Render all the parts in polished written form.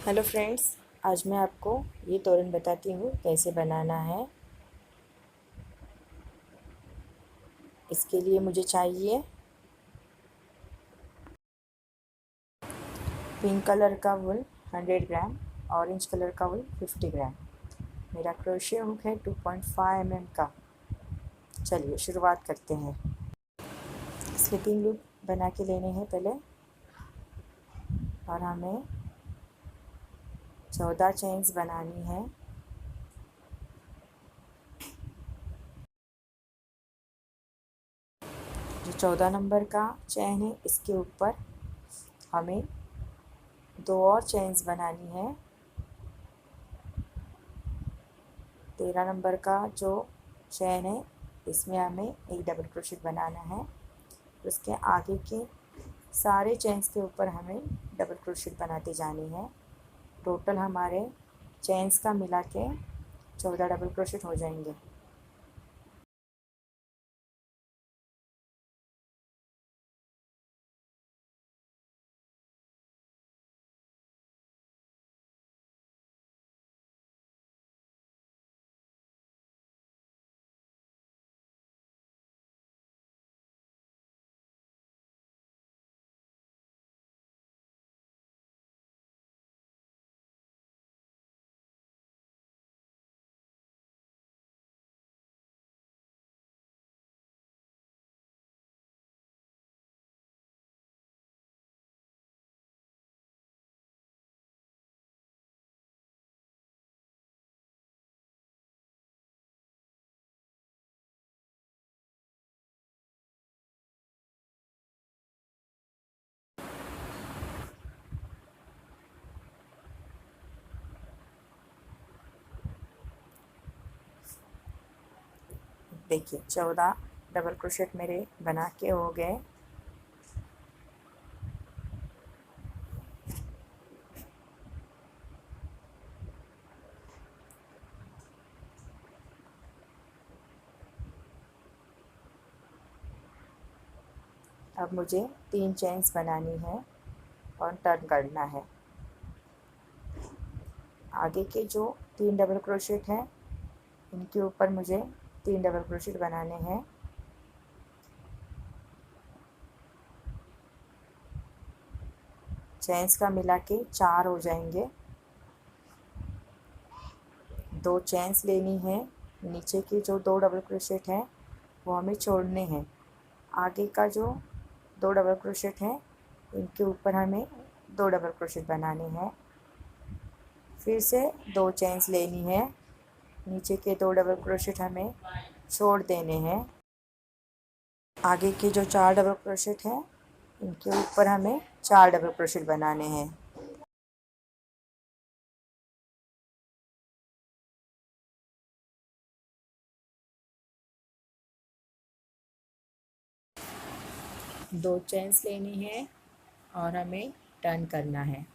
Hello friends, आज मैं आपको ये तोरन बताती हूँ कैसे बनाना है। इसके लिए मुझे चाहिए पिंक कलर का वुल 100 ग्राम, ऑरेंज कलर का वुल 50 ग्राम। मेरा क्रोशिया हुक है 2.5 mm का। चलिए शुरुआत करते हैं। स्लिपिंग लूप बना के लेने हैं पहले, और हमें 14 चेन्स बनानी है। जो 14 नंबर का चैन है इसके ऊपर हमें 2 और चेन्स बनानी है। 13 नंबर का जो चैन है इसमें हमें एक डबल क्रोशेट बनाना है। उसके आगे के सारे चेन्स के ऊपर हमें डबल क्रोशेट बनाते जाने हैं। टोटल हमारे चेन्स का मिला के 14 डबल क्रोशेट हो जाएंगे। देखिए 14 डबल क्रोशेट मेरे बना के हो गए। अब मुझे 3 चेन्स बनानी है और टर्न करना है। आगे के जो 3 डबल क्रोशेट हैं इनके ऊपर मुझे 3 डबल क्रोशेट बनाने हैं। चेन्स का मिला के 4 हो जाएंगे। 2 चेन्स लेनी है। नीचे के जो 2 डबल क्रोशेट हैं वो हमें छोड़ने हैं। आगे का जो 2 डबल क्रोशेट हैं इनके ऊपर हमें 2 डबल क्रोशेट बनाने हैं। फिर से 2 चेन्स लेनी है। नीचे के 2 डबल क्रोशेट हमें छोड़ देने हैं। आगे के जो 4 डबल क्रोशेट हैं इनके ऊपर हमें 4 डबल क्रोशेट बनाने हैं। दो चेन्स लेनी है और हमें टर्न करना है।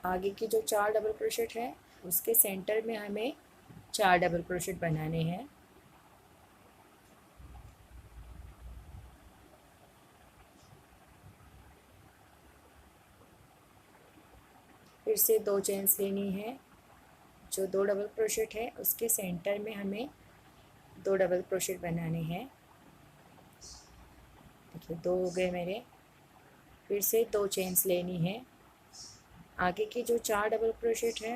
आगे की जो 4 डबल क्रोशेट है उसके सेंटर में हमें 4 डबल क्रोशेट बनाने हैं। फिर से 2 चेन्स लेनी है। जो 2 डबल क्रोशेट है उसके सेंटर में हमें 2 डबल क्रोशेट बनाने हैं। देखिए 2 हो गए मेरे। फिर से 2 चेन्स लेनी है। आगे की जो 4 डबल क्रोशेट है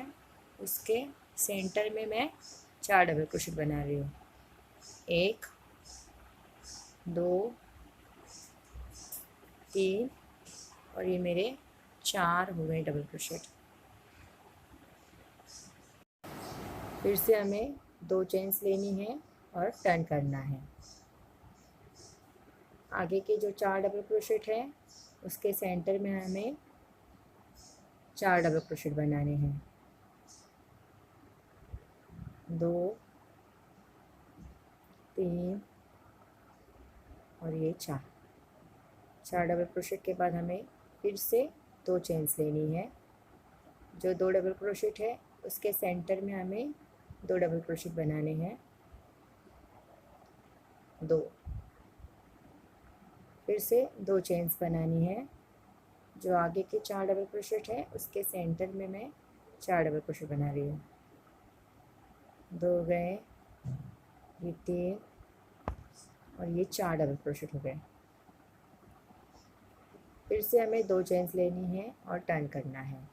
उसके सेंटर में मैं 4 डबल क्रोशेट बना रही हूँ। 1 2 3 और ये मेरे 4 हो गए डबल क्रोशेट। फिर से हमें 2 चेन्स लेनी है और टर्न करना है। आगे के जो 4 डबल क्रोशेट है उसके सेंटर में हमें 4 डबल क्रोशेट बनाने हैं। 2 3 और ये 4 डबल क्रोशेट के बाद हमें फिर से 2 चेन्स लेनी है। जो 2 डबल क्रोशेट है उसके सेंटर में हमें 2 डबल क्रोशेट बनाने हैं। 2 फिर से 2 चेन्स बनानी है। जो आगे के 4 डबल क्रोशेट है उसके सेंटर में मैं 4 डबल क्रोशेट बना रही हूँ। 2 गए, ये 3 और ये 4 डबल क्रोशेट हो गए। फिर से हमें 2 चेन्स लेनी है और टर्न करना है।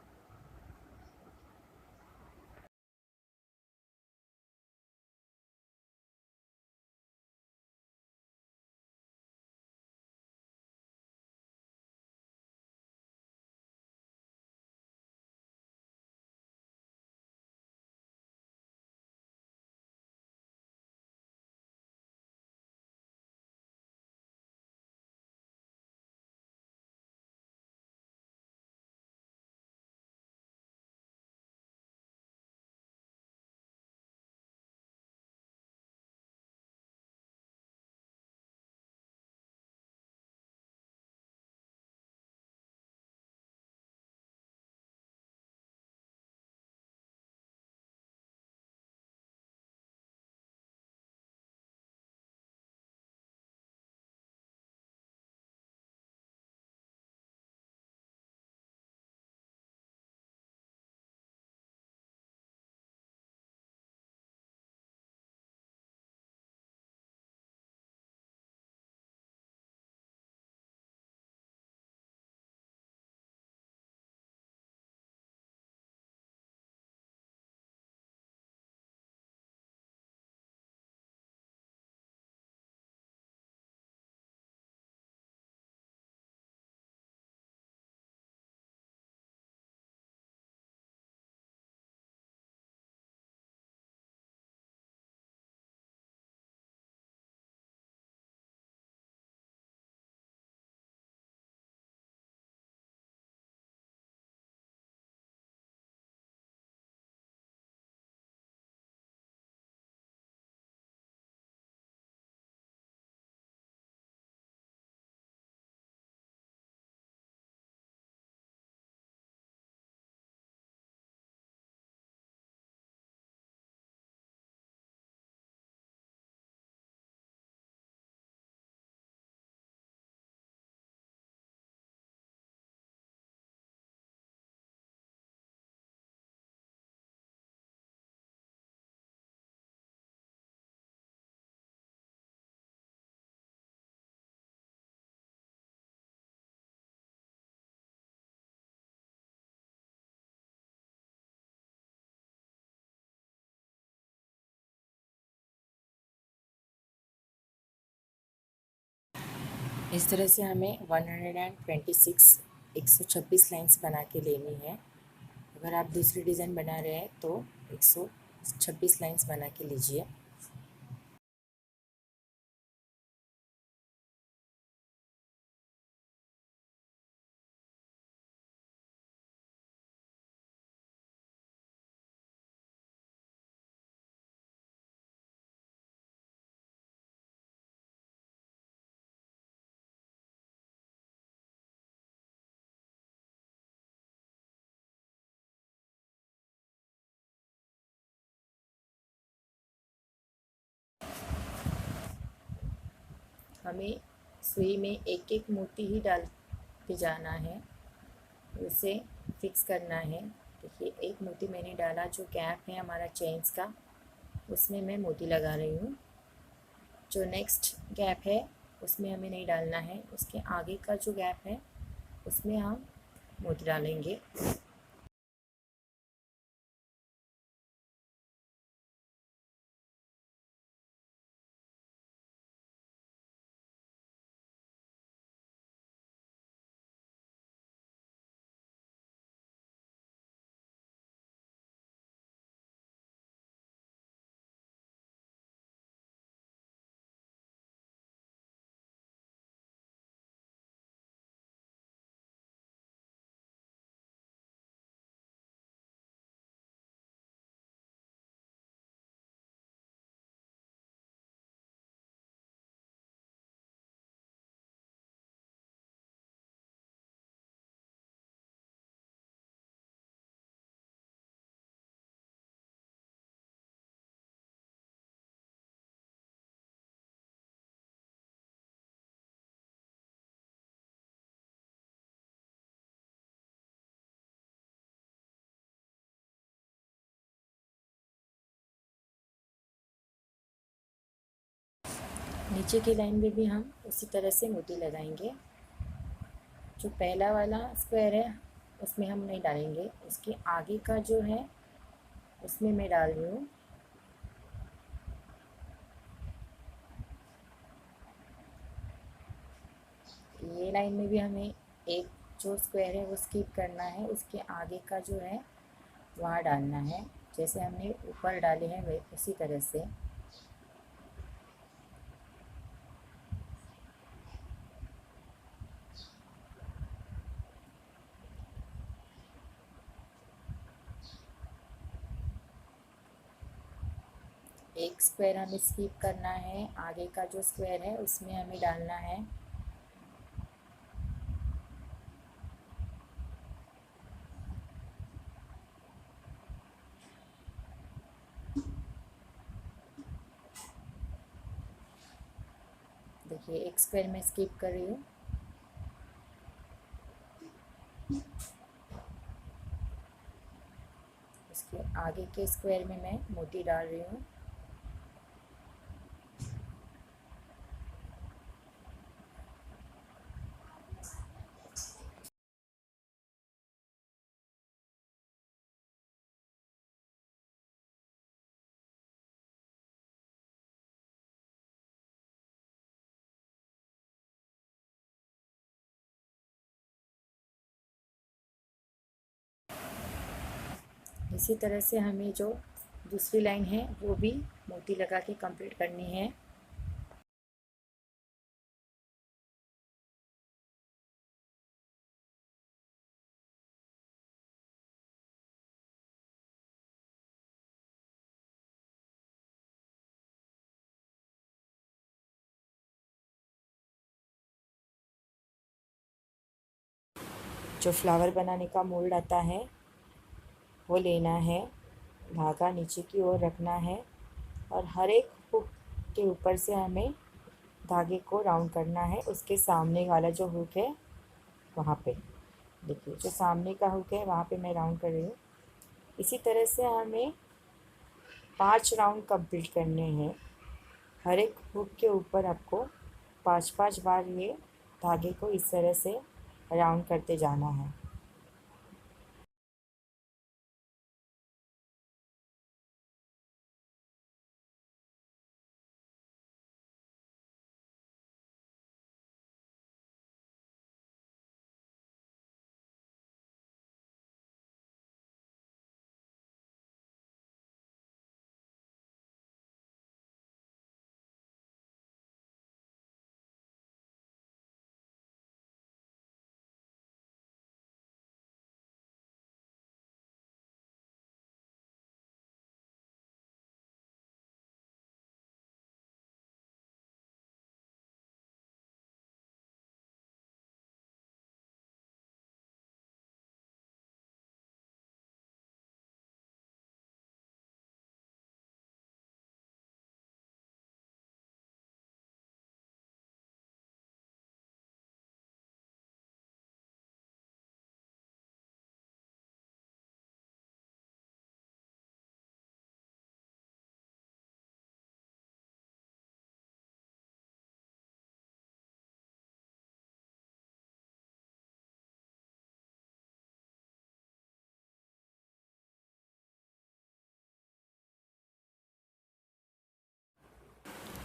इस तरह से हमें 126 126 लाइंस बना के लेनी है। अगर आप दूसरी डिज़ाइन बना रहे हैं तो 126 लाइंस बना के लीजिए। हमें सुई में एक एक मोती ही डालते जाना है, उसे फिक्स करना है। देखिए एक मोती मैंने डाला, जो गैप है हमारा चेन्स का उसमें मैं मोती लगा रही हूँ। जो नेक्स्ट गैप है उसमें हमें नहीं डालना है, उसके आगे का जो गैप है उसमें हम मोती डालेंगे। नीचे की लाइन में भी हम उसी तरह से मोती लगाएंगे। जो पहला वाला स्क्वायर है उसमें हम नहीं डालेंगे, उसके आगे का जो है उसमें मैं डाल रही हूँ। ये लाइन में भी हमें एक जो स्क्वायर है वो स्किप करना है, उसके आगे का जो है वहाँ डालना है, जैसे हमने ऊपर डाले हैं वही उसी तरह से। एक स्क्वायर हमें स्किप करना है, आगे का जो स्क्वायर है उसमें हमें डालना है। देखिए एक स्क्वायर में स्किप कर रही हूँ। उसके आगे के स्क्वायर में मैं मोती डाल रही हूँ। इसी तरह से हमें जो दूसरी लाइन है वो भी मोती लगा के कंप्लीट करनी है। जो फ्लावर बनाने का मोल्ड आता है वो लेना है, धागा नीचे की ओर रखना है और हर एक हुक के ऊपर से हमें धागे को राउंड करना है। उसके सामने वाला जो हुक है वहाँ पे देखिए, जो सामने का हुक है वहाँ पे मैं राउंड कर रही हूँ। इसी तरह से हमें 5 राउंड कंप्लीट करने हैं। हर एक हुक के ऊपर आपको 5-5 बार ये धागे को इस तरह से राउंड करते जाना है।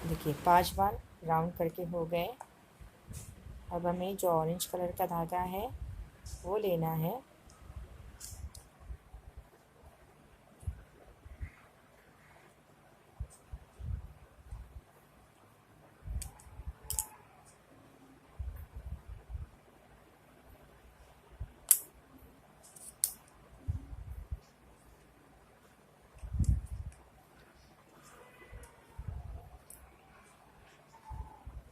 देखिए 5 बार राउंड करके हो गए। अब हमें जो ऑरेंज कलर का धागा है वो लेना है।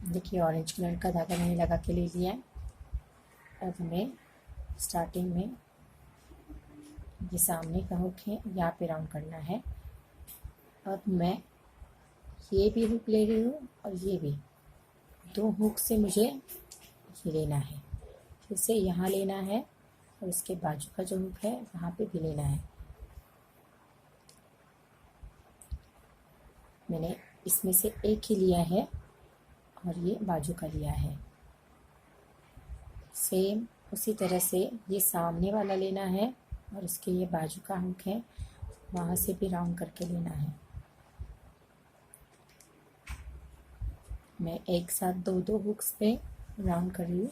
देखिए ऑरेंज कलर का धागा मैंने लगा के ले लिया है। अब हमें स्टार्टिंग में ये सामने का हुक है यहाँ पे राउंड करना है। अब मैं ये भी हुक ले रही हूँ और ये भी, 2 हुक से मुझे ये लेना है, फिर से यहाँ लेना है और इसके बाजू का जो हुक है वहाँ पे भी लेना है। मैंने इसमें से एक ही लिया है और ये बाजू का लिया है। सेम उसी तरह से ये सामने वाला लेना है और इसके ये बाजू का हुक है, वहाँ से भी राउंड करके लेना है। मैं एक साथ दो दो हुक्स पे राउंड कर रही हूँ।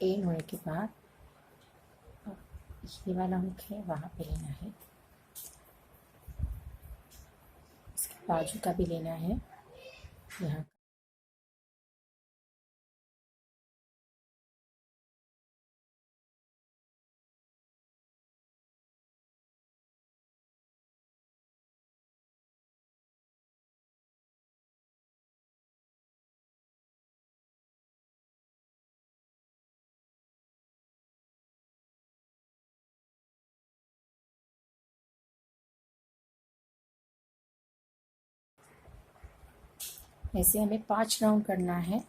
एंड होने के बाद ये वाला हुक है वहाँ पे लेना है, इसके बाजू का भी लेना है यहाँ। ऐसे हमें 5 राउंड करना है।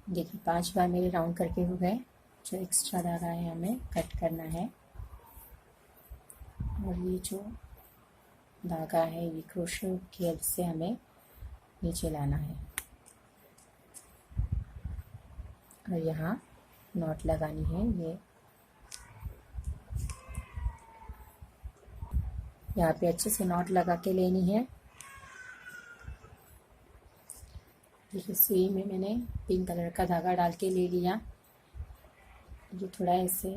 देखिए 5 बार मेरे राउंड करके हो गए। जो एक्स्ट्रा धागा है हमें कट करना है और ये जो धागा है ये क्रोशे की हेल्प से हमें नीचे लाना है और यहाँ नॉट लगानी है। ये यहाँ पे अच्छे से नॉट लगा के लेनी है। देखिए सुई में मैंने पिंक कलर का धागा डाल के ले लिया। ये थोड़ा ऐसे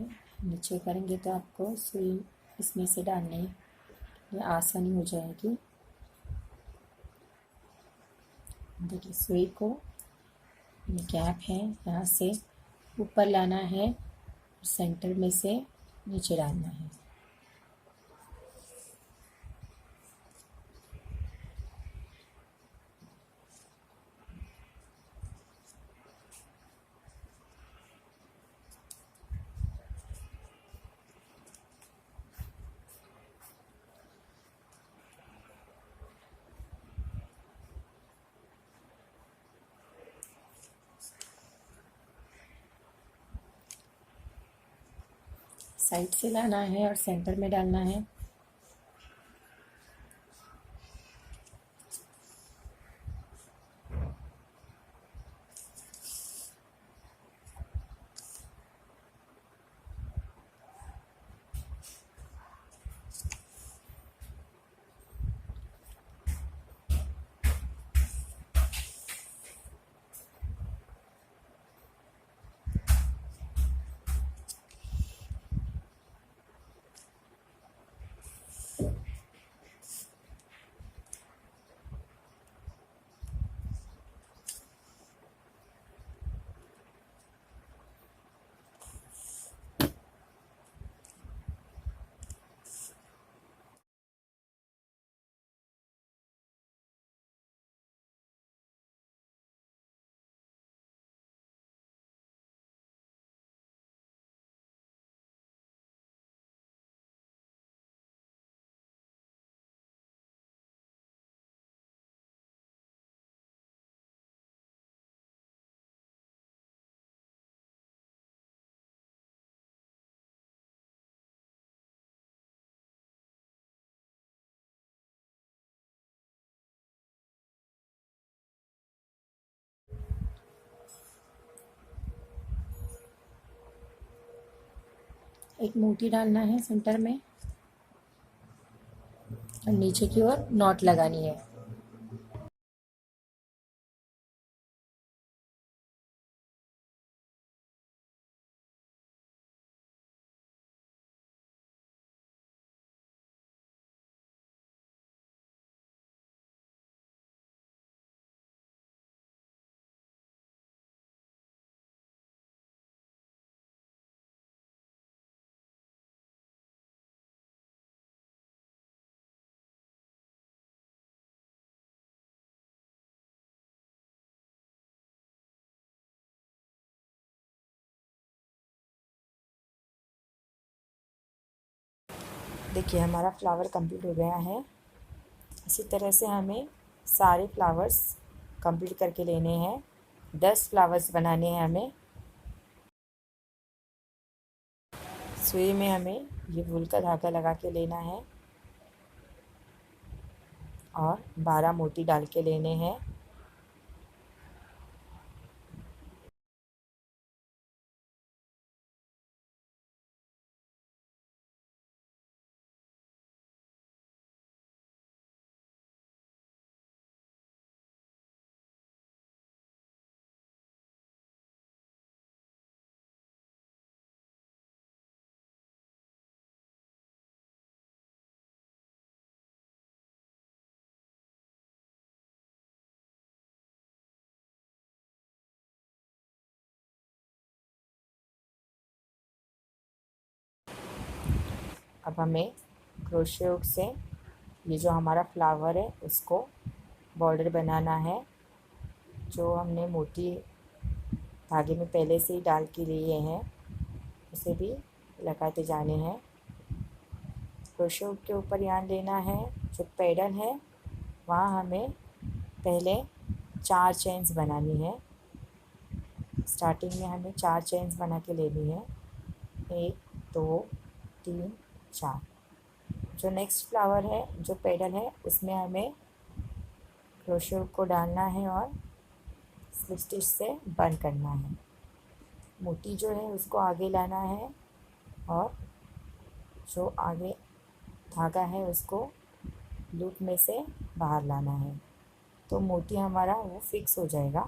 नीचे करेंगे तो आपको सुई इसमें से डालने ये आसानी हो जाएगी। देखिए सुई को ये गैप है यहाँ से ऊपर लाना है, सेंटर में से नीचे डालना है। साइड से लाना है और सेंटर में डालना है। एक मोती डालना है सेंटर में और नीचे की ओर नॉट लगानी है। देखिए हमारा फ्लावर कंप्लीट हो गया है। इसी तरह से हमें सारे फ्लावर्स कंप्लीट करके लेने हैं। 10 फ्लावर्स बनाने हैं हमें। सुई में हमें ये वूल का धागा लगा के लेना है और 12 मोती डाल के लेने हैं। अब हमें क्रोशे हुक से ये जो हमारा फ्लावर है उसको बॉर्डर बनाना है। जो हमने मोती धागे में पहले से ही डाल के लिए हैं उसे भी लगाते जाने हैं। क्रोशे हुक के ऊपर यान लेना है। जो पेडल है वहाँ हमें पहले 4 चेन्स बनानी है। स्टार्टिंग में हमें 4 चेन्स बना के लेनी है। 1 2 3 4। जो नेक्स्ट फ्लावर है जो पेडल है उसमें हमें क्रोशे हुक को डालना है और स्लिप स्टिच से बंद करना है। मोती जो है उसको आगे लाना है और जो आगे धागा है उसको लूप में से बाहर लाना है तो मोती हमारा वो फिक्स हो जाएगा।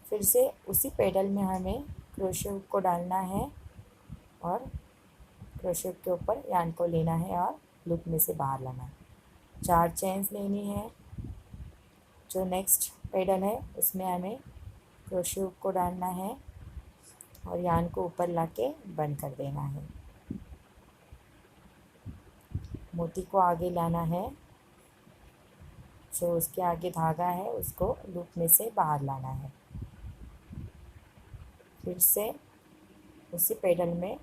फिर से उसी पेडल में हमें क्रोशे हुक को डालना है और क्रोशे के ऊपर यान को लेना है और लूप में से बाहर लाना है। 4 चेन्स लेनी है। जो नेक्स्ट पेडल है उसमें हमें क्रोशे हुक को डालना है और यान को ऊपर लाके बंद कर देना है। मोती को आगे लाना है। जो उसके आगे धागा है उसको लूप में से बाहर लाना है। फिर से उसी पेडल में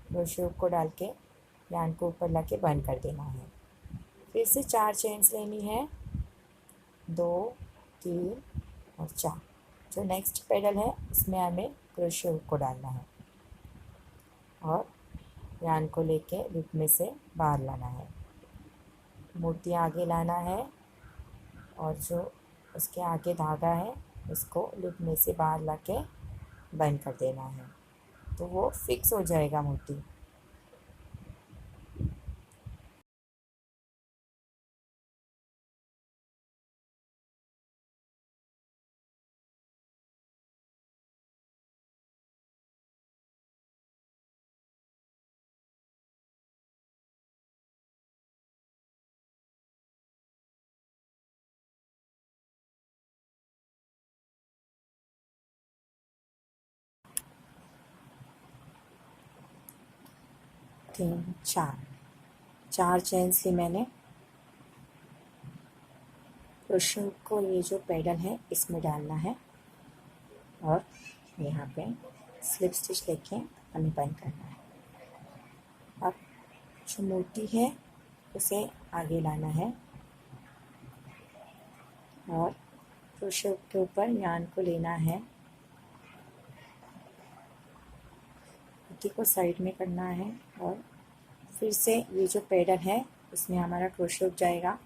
क्रोशे हुक को डाल के यान को ऊपर लाके बंद कर देना है। फिर से 4 चेन्स लेनी है। 2 3 और 4। जो नेक्स्ट पेडल है उसमें हमें क्रोशे हुक को डालना है और यान को लेके लूप में से बाहर लाना है। मोती आगे लाना है और जो उसके आगे धागा है उसको लूप में से बाहर लाके बंद कर देना है तो वो फिक्स हो जाएगा मोती। तीन 4 चेन्स ली मैंने। क्रोशे हुक को ये जो पेडल है इसमें डालना है और यहाँ पे स्लिप स्टिच लेके हमें बंद करना है। अब जो मोती है उसे आगे लाना है और क्रोशे हुक के ऊपर यान को लेना है। मोती को साइड में करना है और फिर से ये जो पेडल है उसमें हमारा क्रोशे हुक जाएगा।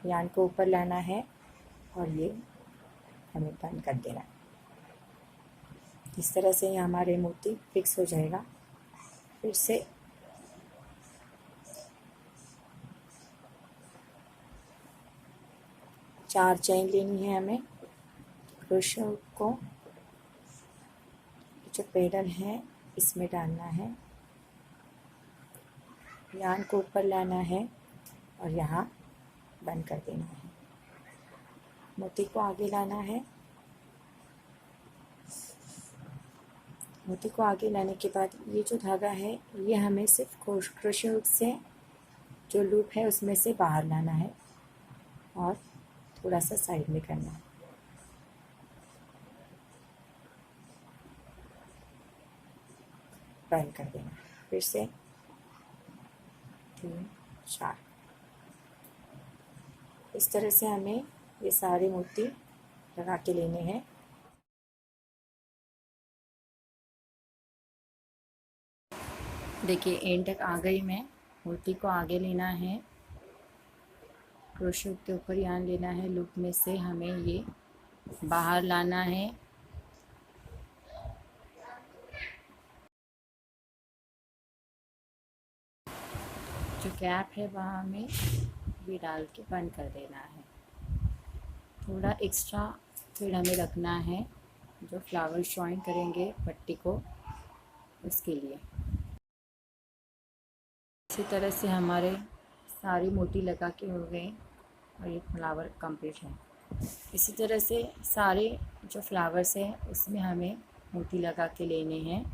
यान को ऊपर लाना है और ये हमें बंद कर देना है। इस तरह से ये हमारे मोती फिक्स हो जाएगा। फिर से चार चेन लेनी है हमें। क्रोशे को जो पेडल है इसमें डालना है, यान को ऊपर लाना है और यहाँ बंद कर देना है। मोती को आगे लाना है। मोती को आगे लाने के बाद ये जो धागा है ये हमें सिर्फ क्रोशे हुक से जो लूप है उसमें से बाहर लाना है और थोड़ा सा साइड में करना है। बंद कर देना। फिर से 3 4 इस तरह से हमें ये सारे मोती लगा के लेने हैं। देखिए एंड तक आ गई मैं। मोती को आगे लेना है, क्रोशे के ऊपर यान लेना है, लूप में से हमें ये बाहर लाना है। जो गैप है वहाँ हमें भी डाल के बंद कर देना है। थोड़ा एक्स्ट्रा फिर हमें रखना है जो फ्लावर ज्वाइन करेंगे पट्टी को, उसके लिए। इसी तरह से हमारे सारे मोती लगा के हो गए और ये फ्लावर कंप्लीट है। इसी तरह से सारे जो फ्लावर्स हैं उसमें हमें मोती लगा के लेने हैं।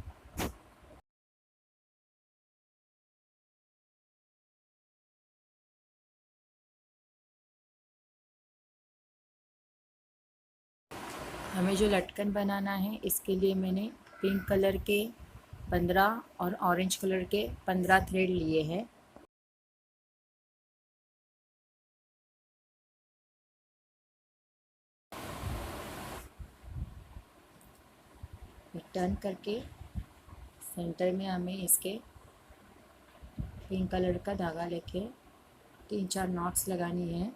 हमें जो लटकन बनाना है इसके लिए मैंने पिंक कलर के 15 और ऑरेंज कलर के 15 थ्रेड लिए हैं। टर्न करके सेंटर में हमें इसके पिंक कलर का धागा लेके 3-4 नॉट्स लगानी है।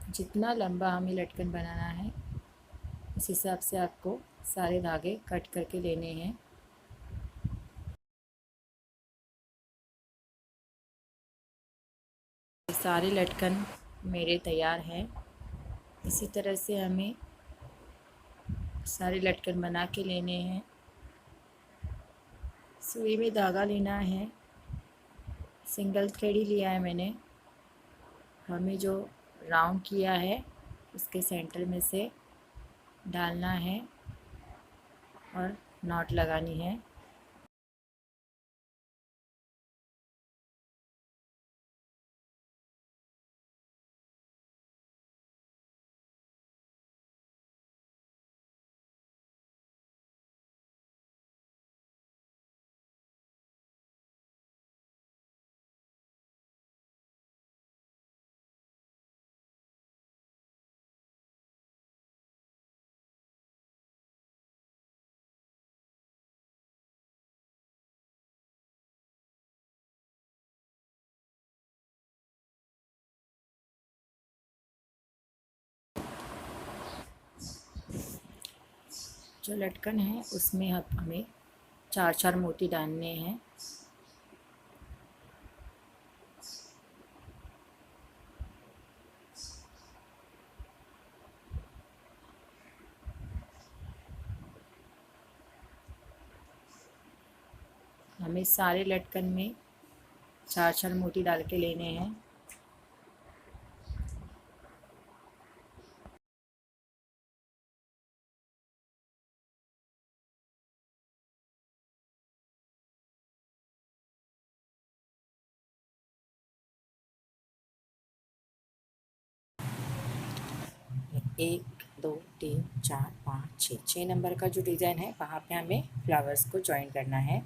जितना लंबा हमें लटकन बनाना है उस हिसाब से आपको सारे धागे कट करके लेने हैं। सारे लटकन मेरे तैयार हैं। इसी तरह से हमें सारे लटकन बना के लेने हैं। सुई में धागा लेना है, सिंगल थ्रेड ही लिया है मैंने। हमें जो राउंड किया है उसके सेंटर में से डालना है और नॉट लगानी है। जो लटकन है उसमें हमें 4-4 मोती डालने हैं। हमें सारे लटकन में 4-4 मोती डाल के लेने हैं। 1 2 3 4 5 6 6 नंबर का जो डिज़ाइन है वहाँ पे हमें फ्लावर्स को ज्वाइन करना है।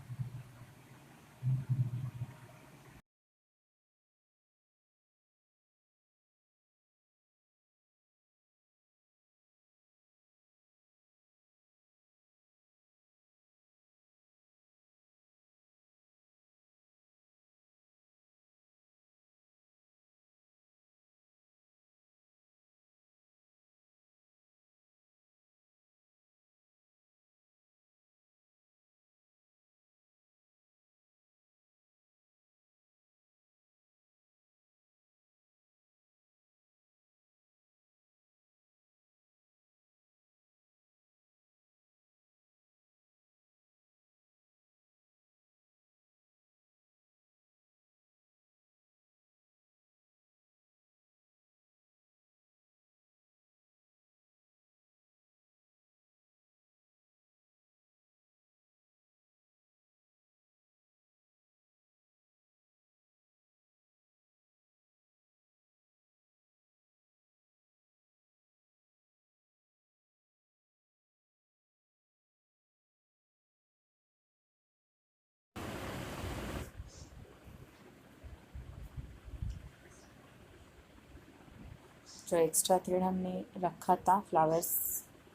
जो एक्स्ट्रा थ्रेड हमने रखा था फ्लावर्स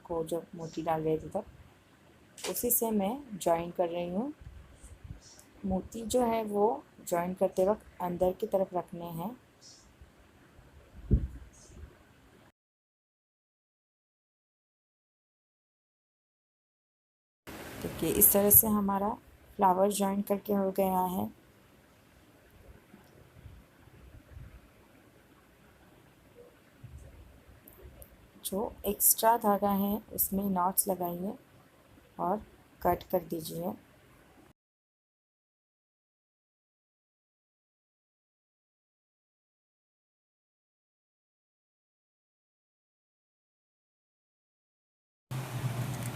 को जब मोती डाल रहे थे तब, उसी से मैं जॉइन कर रही हूँ। मोती जो है वो जॉइन करते वक्त अंदर की तरफ रखने हैं। देखिए इस तरह से हमारा फ्लावर जॉइन करके हो गया है। जो एक्स्ट्रा धागा है उसमें नॉट्स लगाइए और कट कर दीजिए।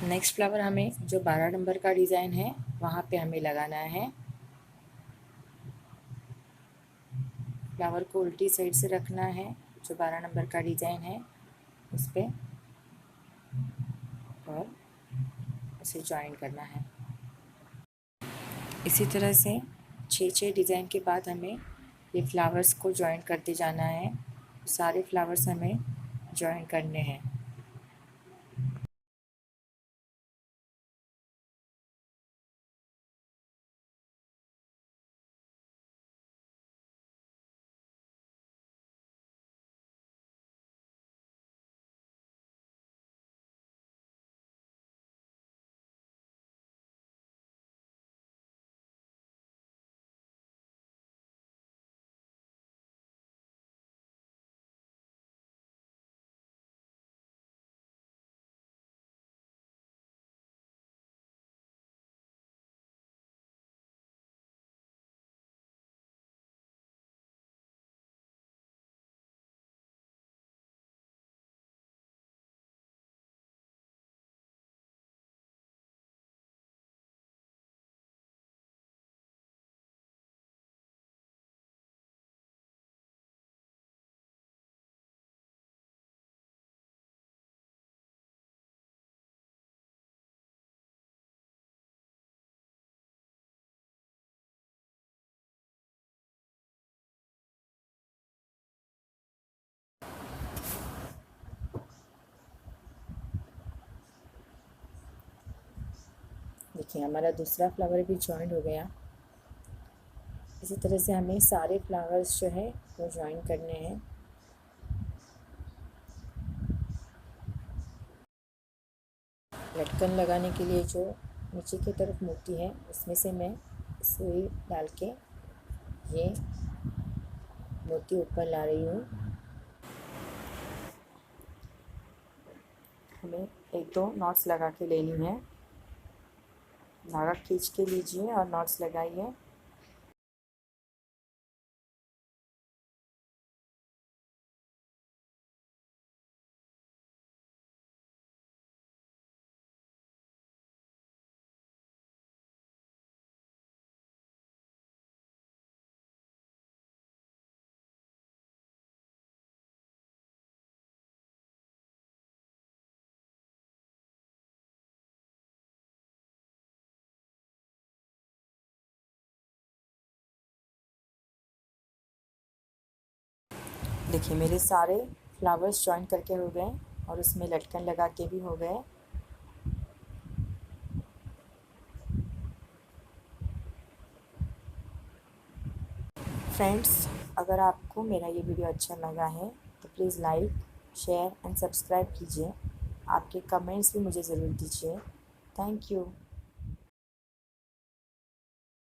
नेक्स्ट फ्लावर हमें जो 12 नंबर का डिज़ाइन है वहाँ पे हमें लगाना है। फ्लावर को उल्टी साइड से रखना है, जो 12 नंबर का डिज़ाइन है उस पर, और उसे जॉइन करना है। इसी तरह से 6 डिज़ाइन के बाद हमें ये फ्लावर्स को जॉइन करते जाना है। सारे फ्लावर्स हमें जॉइन करने हैं। देखिए हमारा दूसरा फ्लावर भी जॉइन हो गया। इसी तरह से हमें सारे फ्लावर्स जो है वो जॉइन करने हैं। लटकन लगाने के लिए जो नीचे की तरफ मोती है उसमें से मैं सुई डाल के ये मोती ऊपर ला रही हूँ। हमें 1-2 नॉट्स लगा के लेनी है। धागा खींच के लीजिए और नॉट्स लगाइए। देखिए मेरे सारे फ्लावर्स जॉइन करके हो गए और उसमें लटकन लगा के भी हो गए। फ्रेंड्स, अगर आपको मेरा ये वीडियो अच्छा लगा है तो please like, share and subscribe कीजिए। आपके कमेंट्स भी मुझे ज़रूर दीजिए। Thank you.